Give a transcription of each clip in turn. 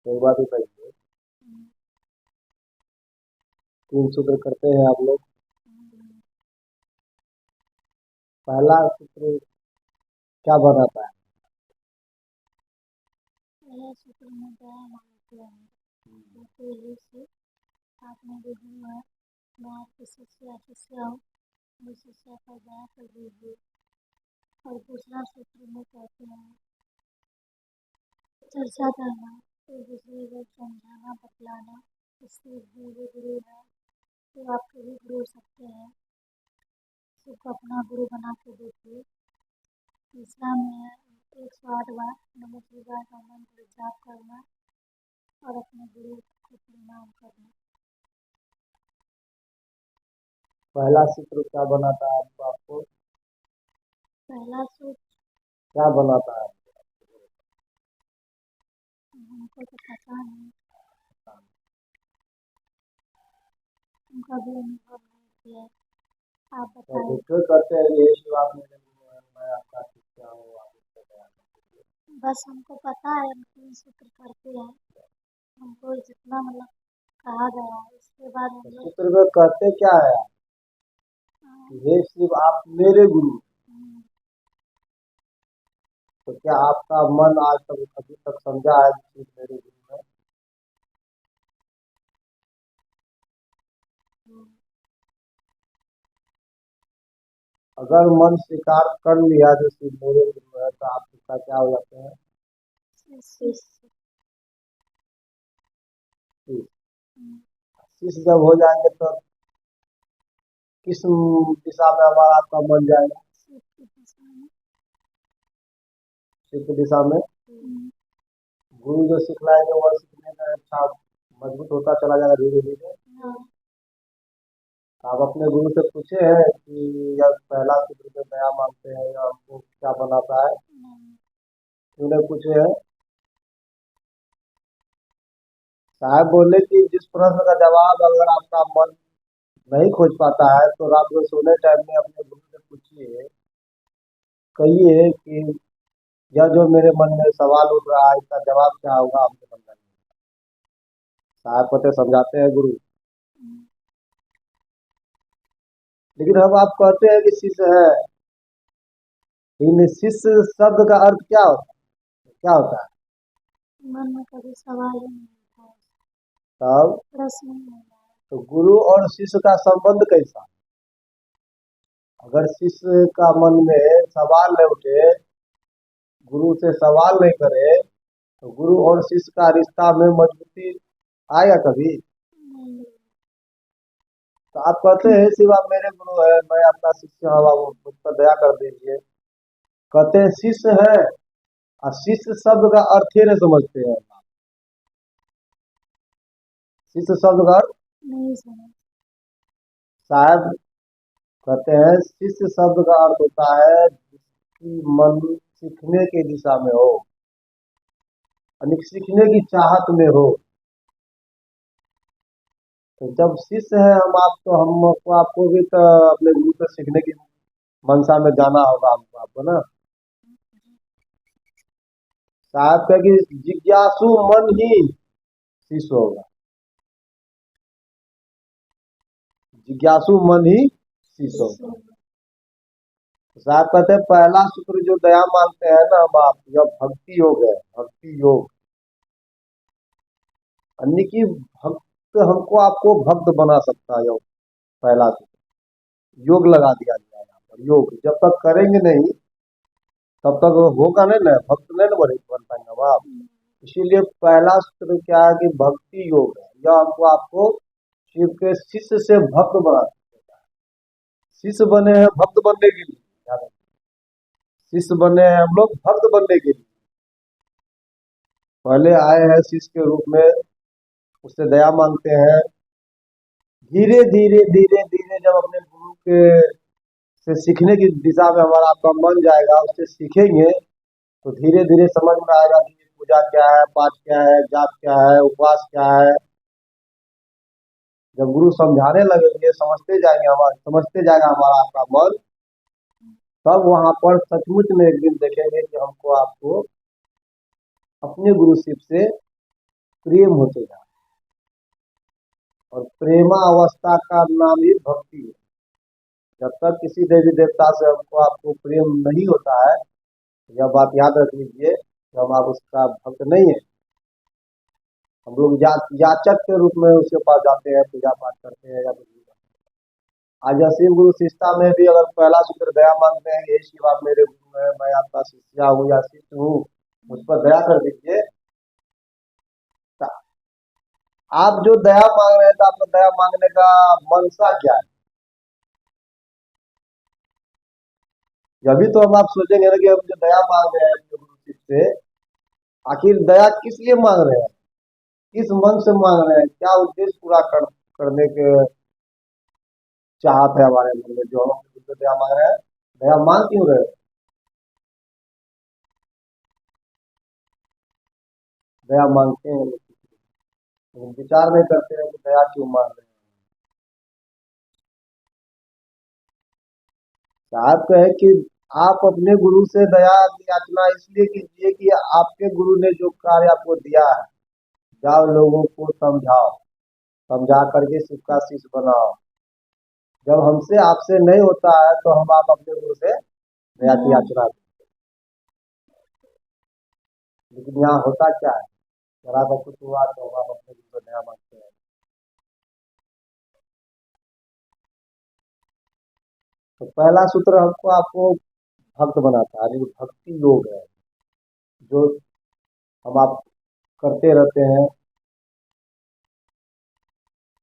एक बात बताइए, 3 सूत्र करते हैं आप लोग। पहला सूत्र क्या बनाता है? पहला सूत्र में दया मांगते हैं पहले से आपने जो गुरु है मैं आपके शिष्य हूँ, मैं शिष्य पर दया कर दीजिए। और दूसरा सूत्र में कहते हैं चर्चा करना, एक दूसरे को समझाना बतलाना, इससे गुरु गुरु है तो आप कभी गुरु हो सकते हैं, सबको अपना गुरु बना के देखिए। तीसरा में 108 बार नमो शिवाय का मंत्र जाप करना और अपने गुरु को प्रणाम करना। पहला सूत्र क्या बनाता है आपको? पहला सूत्र क्या बनाता है? हमको तो पता नहीं, उनका भी अनुभव नहीं किया, आप बताइए। क्यों करते हैं ये शिव आप मेरे गुरु हैं, मैं आपका शिष्य हूँ, आप इससे दया करिए। बस हमको पता है हम 3 सूत्र करते हैं, हमको जितना मतलब कहा गया है इसके बाद हम लोग सूत्र में कहते क्या है कि हे शिव आप मेरे गुरु हैं। तो क्या आपका मन आज तक अभी तक समझा है कि शिव मेरे गुरु है? अगर मन स्वीकार कर लिया जो शिव मेरे गुरु है तो आप उसका क्या हो जाते हैं? शिष्य जब हो जाएंगे तो किस दिशा में हमारा आपका मन जाएगा? शिव की दिशा में। गुरु जो सिखलाएंगे वह सीखने का अच्छा मजबूत होता चला जाएगा धीरे धीरे। आप अपने गुरु से पूछे हैं कि यह पहला सूत्र में दया मांगते हैं या हमको क्या बनाता है? क्यों नहीं पूछे हैं? साहब बोले कि जिस प्रश्न का जवाब अगर आपका मन नहीं खोज पाता है तो रात को सोने टाइम में अपने गुरु से पूछिए, कहिए कि यह जो मेरे मन में सवाल उठ रहा है इसका जवाब क्या होगा, हमको समझा नहीं। साहब पते समझाते हैं गुरु। लेकिन हम आप कहते हैं कि शिष्य है, इन शिष्य शब्द का अर्थ क्या होता है? क्या होता है? मन में कभी सवाल ही नहीं होता, तब प्रश्न ही नहीं आता। तो गुरु और शिष्य का संबंध कैसा? अगर शिष्य का मन में सवाल नहीं उठे, गुरु से सवाल नहीं करे, तो गुरु और शिष्य का रिश्ता में मजबूती आएगा कभी? तो आप कहते हैं शिव आप मेरे गुरु है, मैं आपका शिष्य हूँ, आप मुझ पर दया कर दीजिए। कहते हैं शिष्य है और शिष्य शब्द का अर्थ ही नहीं समझते हैं। शिष्य शब्द का अर्थ नहीं समझ। शायद कहते हैं शिष्य शब्द का अर्थ होता है जिसकी मन सीखने की दिशा में हो, यानी सीखने की चाहत में हो। तो जब शिष्य है हम आप, तो हमको आपको भी तो अपने गुरु से सीखने की मनसा में जाना होगा हमको आपको ना। साहब कहे कि जिज्ञासु मन ही शिष्य होगा, जिज्ञासु मन ही शिष्य होगा। साहब कहते हैं पहला सूत्र जो दया मांगते हैं ना हम आप, यह भक्ति योग है, भक्ति योग, यानी कि भक्त हमको आपको भक्त बना सकता है। योग पहला सूत्र योग लगा दिया गया यहाँ पर। योग जब तक करेंगे नहीं तब तक होगा नहीं ना, भक्त नहीं ना बन पाएंगे आप। इसीलिए पहला सूत्र क्या है कि भक्ति योग है, यह हमको आपको शिव के शिष्य से भक्त बना सकता है। शिष्य बने हैं भक्त बनने के लिए, शिष्य बने हैं हम लोग भक्त बनने के लिए। पहले आए हैं शिष्य के रूप में, उससे दया मांगते हैं। धीरे धीरे धीरे धीरे जब अपने गुरु के से सीखने की दिशा में हमारा आपका मन जाएगा, उससे सीखेंगे तो धीरे धीरे समझ में आएगा कि पूजा क्या है, पाठ क्या है, जाप क्या है, उपवास क्या है। जब गुरु समझाने लगेंगे, समझते जाएगा हमारा आपका मन, तब वहां पर सचमुच में एक दिन देखेंगे कि हमको आपको अपने गुरु शिव से प्रेम होते जाए, और प्रेमा अवस्था का नाम ही भक्ति है। जब तक किसी देवी देवता से हमको आपको प्रेम नहीं होता है, यह बात याद रख लीजिए कि हम आप उसका भक्त नहीं है। हम लोग याचक के रूप में उसके पास जाते हैं, पूजा पाठ करते हैं या कुछ भी करते हैं। आज असीम गुरु शिष्टा में भी अगर पहला सूत्र दया मांगते हैं, ये शिव आप मेरे गुरु हैं, मैं आपका शिष्या हूँ या शिष्य हूँ, मुझ पर दया कर दीजिए। तो आप जो दया मांग रहे हैं, तो आपका दया मांगने का मनसा क्या है? अभी तो हम आप सोचेंगे ना कि हम जो दया मांग रहे हैं अपने गुरु शिष्य से, आखिर दया किस लिए मांग रहे हैं, किस मन से मांग रहे हैं, क्या उद्देश्य पूरा करने के चाहत है हमारे मन में, जो हम अपने गुरु से दया मांग रहे हैं? दया मांग क्यों रहे हैं? दया मांगते हैं लोग, लेकिन विचार नहीं करते हैं कि दया क्यों मांग रहे हैं। साहब कहे कि आप अपने गुरु से दया की याचना इसलिए कीजिए कि आपके गुरु ने जो कार्य आपको दिया है, जाओ लोगों को समझाओ, समझा करके शिव का शिष्य बनाओ। जब हमसे आपसे नहीं होता है तो हम आप अपने गुरु से दया की याचना करते हैं। लेकिन यहाँ होता क्या है, जरा सा कुछ हुआ तो हम आप अपने गुरु से दया मांगते हैं। तो पहला सूत्र हमको आपको भक्त बनाता है, यानी भक्ति योग है जो हम आप करते रहते हैं।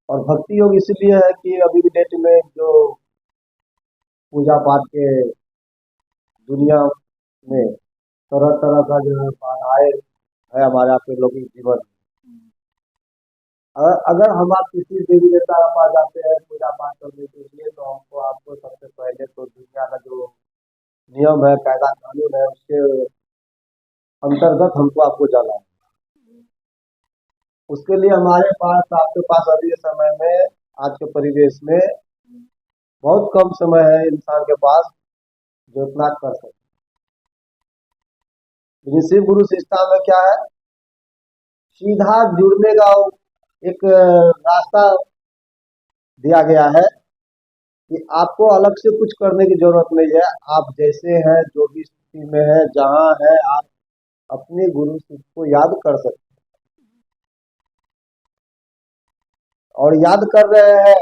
और भक्ति योग इसलिए है कि अभी की डेट में जो पूजा पाठ के दुनिया में तरह तरह का जो है बाधाएं है हमारे आपके लौकिक जीवन में। अगर हम आप किसी देवी देवता के पास जाते हैं पूजा पाठ करने के लिए, तो हमको आपको सबसे पहले तो दुनिया का जो नियम है, कायदा कानून है, उसके अंतर्गत हमको आपको जाना है। उसके लिए हमारे पास आपके पास अभी के समय में, आज के परिवेश में बहुत कम समय है इंसान के पास जो इतना कर सके। लेकिन शिव गुरु शिष्टा में क्या है, सीधा जुड़ने का एक रास्ता दिया गया है कि आपको अलग से कुछ करने की जरूरत नहीं है। आप जैसे हैं, जो भी स्थिति में है, जहां है, आप अपने गुरु शिव को याद कर सकते हैं। और याद कर रहे हैं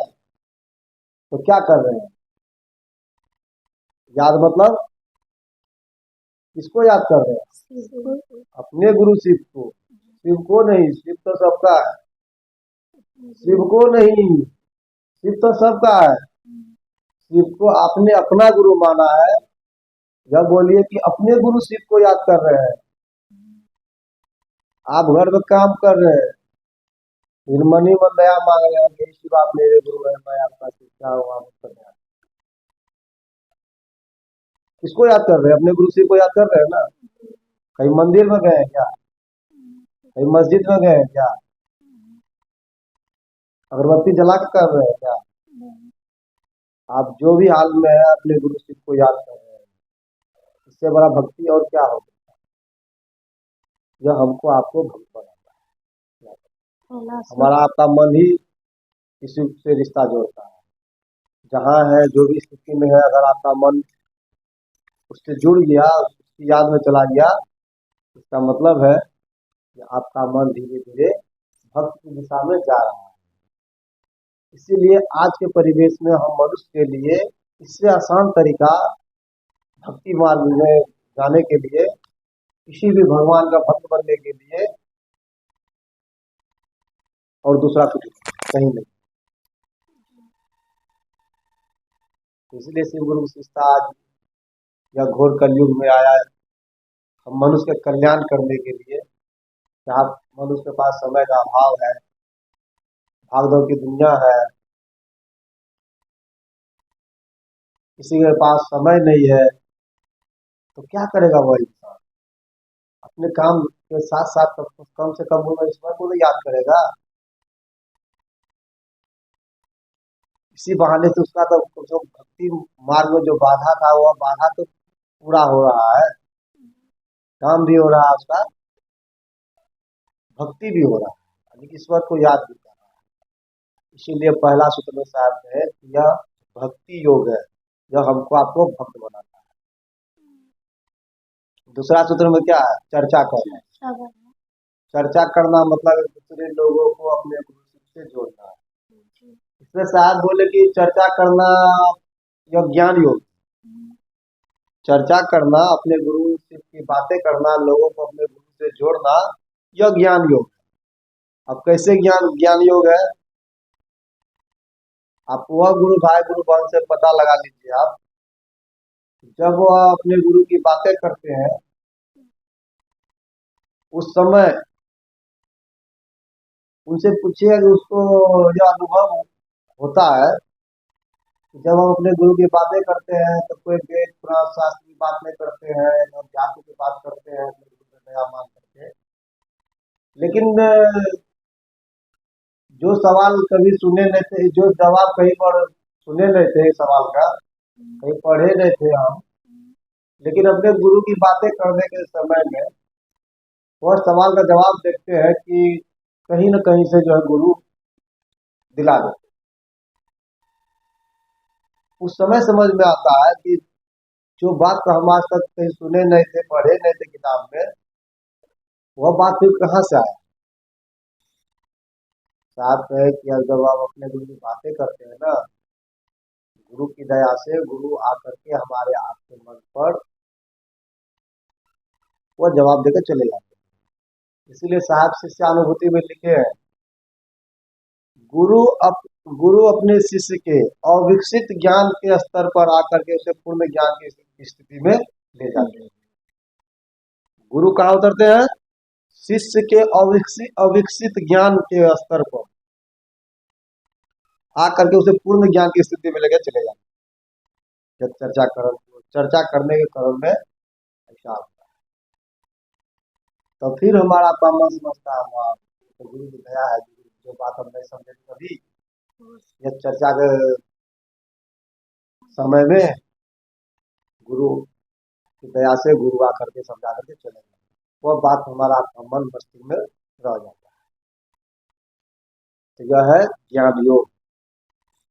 तो क्या कर रहे हैं? याद मतलब किसको याद कर रहे हैं? अपने गुरु शिव को। शिव को नहीं, शिव तो सबका है। शिव को नहीं, शिव तो सबका है। शिव को आपने अपना गुरु माना है। जब बोलिए कि अपने गुरु शिव को याद कर रहे हैं, आप घर में काम कर रहे हैं, फिर मनी मन दया मांग रहे हैं कि शिव आप मेरे गुरु हैं, मैं आपका शिष्या हूँ, आप उसका ध्यान। किसको याद कर रहे हैं? अपने गुरु शिव को याद कर रहे हैं ना। कहीं मंदिर में गए हैं क्या? कहीं मस्जिद में गए हैं क्या? अगरबत्ती जला के कर रहे हैं क्या? आप जो भी हाल में है अपने गुरु शिव को याद कर रहे हैं। इससे बड़ा भक्ति और क्या हो सकता है? यह हमको आपको भक्त बनाता है। हमारा आपका मन ही किसी से रिश्ता जोड़ता है। जहाँ है, जो भी स्थिति में है, अगर आपका मन उससे जुड़ गया, उसकी याद में चला गया, इसका मतलब है कि आपका मन धीरे धीरे भक्त की दिशा में जा रहा है। इसीलिए आज के परिवेश में हम मनुष्य के लिए इससे आसान तरीका भक्ति मार्ग में जाने के लिए, किसी भी भगवान का भक्त बनने के लिए और दूसरा कुछ कहीं नहीं। इसलिए शिव गुरु शिष्टा आज यह घोर कलयुग में आया है, हम मनुष्य के कल्याण करने के लिए। जहाँ मनुष्य के पास समय का अभाव है, भागदौड़ की दुनिया है, किसी के पास समय नहीं है, तो क्या करेगा वह इंसान? अपने काम के साथ साथ कम से कम वो ईश्वर को तो याद करेगा। इसी बहाने से उसका तो जो भक्ति मार्ग में जो बाधा था, वह बाधा तो पूरा हो रहा है, काम भी हो रहा है, उसका भक्ति भी हो रहा है। यानी कि ईश्वर को याद भी करना है। इसीलिए पहला सूत्र में साहब है कि यह भक्ति योग है, यह हमको आपको भक्त बनाता है। दूसरा सूत्र में क्या है? चर्चा करना। चर्चा करना। चर्चा करना मतलब दूसरे लोगों को अपने गुरु से जोड़ना है। जी। इसमें साहब बोले कि चर्चा करना यह ज्ञान योग। चर्चा करना, अपने गुरु से की बातें करना, लोगों को अपने गुरु से जोड़ना, यह ज्ञान योग है। अब कैसे ज्ञान योग है? आप वह गुरु भाई गुरु बहन से पता लगा लीजिए। आप जब वह अपने गुरु की बातें करते हैं उस समय उनसे पूछिए कि उसको यह अनुभव होता है कि जब हम अपने गुरु की बातें करते हैं तो कोई वेद पुराण शास्त्र की बात नहीं करते हैं और जाति की बात करते हैं अपने गुरु पे दया मान करके। लेकिन जो सवाल कभी सुने नहीं थे, जो जवाब कहीं पर सुने नहीं थे सवाल का, कहीं पढ़े नहीं थे हम, लेकिन अपने गुरु की बातें करने के समय में वह सवाल का जवाब देखते हैं कि कहीं न कहीं से जो है गुरु दिला देते। उस समय समझ में आता है कि जो बात हम आज तक कहीं सुने नहीं थे, पढ़े नहीं थे किताब में, वह बात फिर कहाँ से आया। साथ है कि जब आप अपने गुरु की बातें करते हैं ना, गुरु की दया से गुरु आकर के हमारे आपके मन पर वह जवाब देकर चले जाते हैं। इसीलिए साहब शिष्यानुभूति में लिखे हैं, गुरु अपने शिष्य के अविकसित ज्ञान के स्तर पर आकर के उसे पूर्ण ज्ञान की स्थिति में ले जाते हैं। गुरु कहाँ उतरते हैं? शिष्य के अविकसित ज्ञान के स्तर पर आकर के उसे पूर्ण ज्ञान की स्थिति में लेकर चले जाते हैं। जब चर्चा करने के क्रम में ऐसा होता है, तो फिर हमारा मन समझता है वाह, तो गुरु की दया है, जो बात हम नहीं समझे कभी, यह चर्चा के समय में गुरु की दया से गुरु आकर के समझा करके चले जाते, वह बात हमारा मन मस्तिष्क में रह जाता है। तो यह है ज्ञान योग,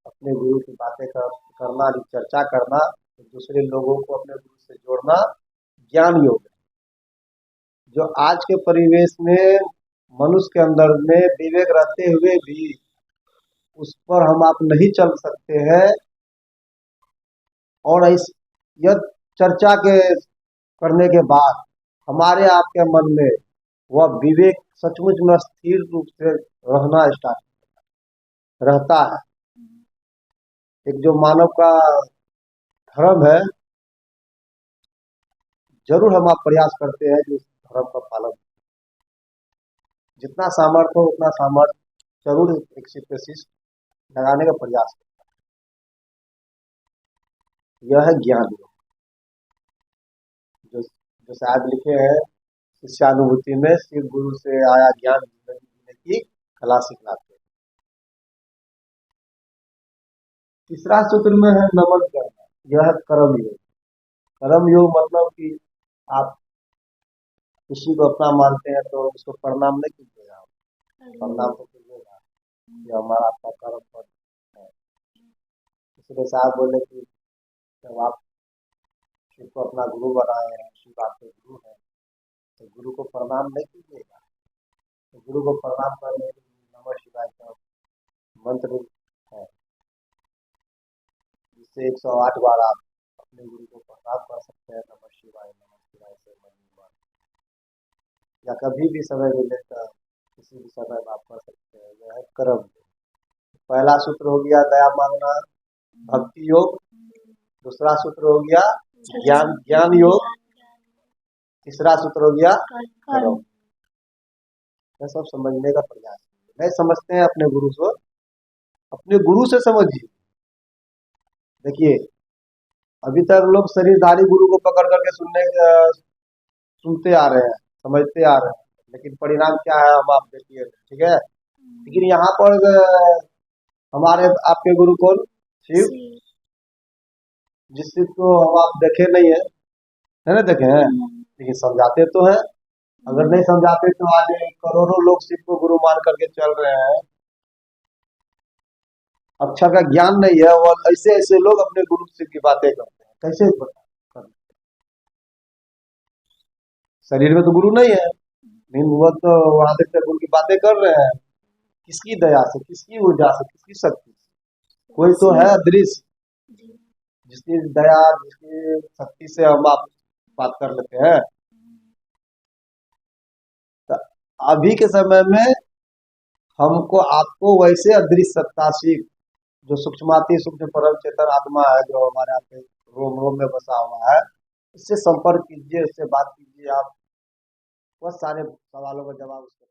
अपने गुरु की बातें करना, चर्चा करना, तो दूसरे लोगों को अपने गुरु से जोड़ना, ज्ञान योग है। जो आज के परिवेश में मनुष्य के अंदर में विवेक रहते हुए भी उस पर हम आप नहीं चल सकते हैं, और यह चर्चा के करने के बाद हमारे आपके मन में वह विवेक सचमुच में स्थिर रूप से रहना स्टार्ट रहता है। एक जो मानव का धर्म है, जरूर हम आप प्रयास करते हैं कि उस धर्म का पालन, जितना सामर्थ्य हो उतना सामर्थ्य जरूर एक शिष्य लगाने का प्रयास करता है। यह है ज्ञान योग, जो शायद लिखे हैं शिष्यानुभूति में, शिव गुरु से आया ज्ञान जीने की कला सिखलाते। तीसरा सूत्र में है नमन करना, यह है कर्म योग। कर्म योग मतलब कि आप किसी को अपना मानते हैं तो उसको प्रणाम नहीं कीजिएगा, प्रणाम तो कीजिएगा, ये हमारा आपका कर्म पद है। इसलिए साहब बोले कि जब आप शिव को अपना गुरु बनाए हैं, शिव आपके गुरु है, तो गुरु को प्रणाम नहीं कीजिएगा। तो गुरु को प्रणाम करने के लिए नमः शिवाय का मंत्र है, जिससे 108 बार आप अपने गुरु को प्रणाम कर सकते हैं, नमः शिवाय से मन, या कभी भी समय मिले तो किसी भी समय आप कर सकते हैं। यह है कर्म। पहला सूत्र हो गया दया मांगना, भक्ति योग। दूसरा सूत्र हो गया ज्ञान योग। तीसरा सूत्र हो गया कर्म। यह सब समझने का प्रयास नहीं समझते हैं अपने गुरु से समझिए। देखिए, अभी तक लोग शरीरधारी गुरु को पकड़ करके सुनते आ रहे हैं, समझते आ रहे हैं, लेकिन परिणाम क्या है हम आप देखिए, ठीक है। लेकिन यहाँ पर हमारे आपके गुरु कौन? शिव, जिस चीज को हम आप देखे नहीं है ना, देखे हैं, लेकिन समझाते तो है। अगर नहीं समझाते तो आज करोड़ों लोग शिव को गुरु मान करके चल रहे हैं। अक्षर का ज्ञान नहीं है और ऐसे ऐसे लोग अपने गुरु शिव की बातें करते हैं, कैसे बता कर? शरीर में तो गुरु नहीं है, लेकिन वो तो वहां से गुरु की बातें कर रहे हैं। किसकी दया से, किसकी ऊर्जा से, किसकी शक्ति से? कोई तो है अदृश्य, जी। जिसकी दया, जिसकी शक्ति से हम आप बात कर लेते हैं। तो अभी के समय में हमको आपको वैसे अदृश्य सत्ता शिव, जो सूक्ष्माति सूक्ष्म परम चेतन आत्मा है, जो हमारे आपके रोम रोम में बसा हुआ है, इससे संपर्क कीजिए, इससे बात कीजिए। आप बहुत सारे सवालों का जवाब उसके